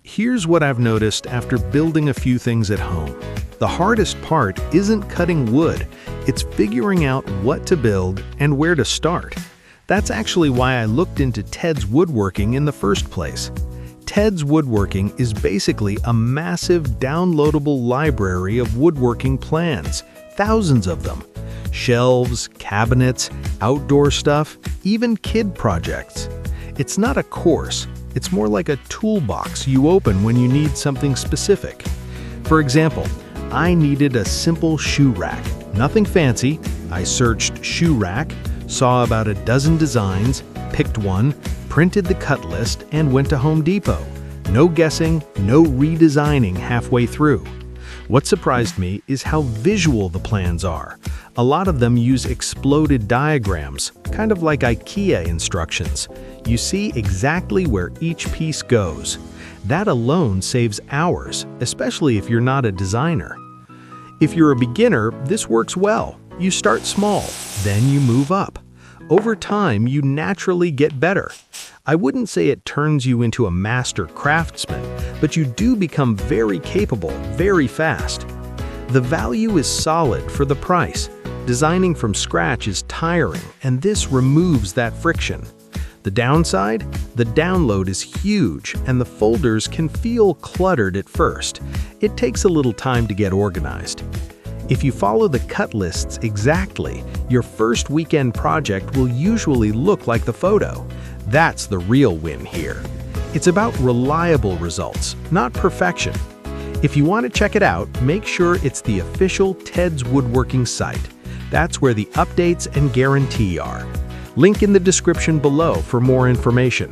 Here's what I've noticed after building a few things at home. The hardest part isn't cutting wood, it's figuring out what to build and where to start. That's actually why I looked into Ted's Woodworking in the first place. Ted's Woodworking is basically a massive downloadable library of woodworking plans, thousands of them. Shelves, cabinets, outdoor stuff, even kid projects. It's not a course, it's more like a toolbox you open when you need something specific. For example, I needed a simple shoe rack. Nothing fancy. I searched shoe rack, saw about a dozen designs, picked one, printed the cut list, and went to Home Depot. No guessing, no redesigning halfway through. What surprised me is how visual the plans are. A lot of them use exploded diagrams, kind of like IKEA instructions. You see exactly where each piece goes. That alone saves hours, especially if you're not a designer. If you're a beginner, this works well. You start small, then you move up. Over time, you naturally get better. I wouldn't say it turns you into a master craftsman, but you do become very capable very fast. The value is solid for the price. Designing from scratch is tiring, and this removes that friction. The downside? The download is huge, and the folders can feel cluttered at first. It takes a little time to get organized. If you follow the cut lists exactly, your first weekend project will usually look like the photo. That's the real win here. It's about reliable results, not perfection. If you want to check it out, make sure it's the official Ted's Woodworking site. That's where the updates and guarantee are. Link in the description below for more information.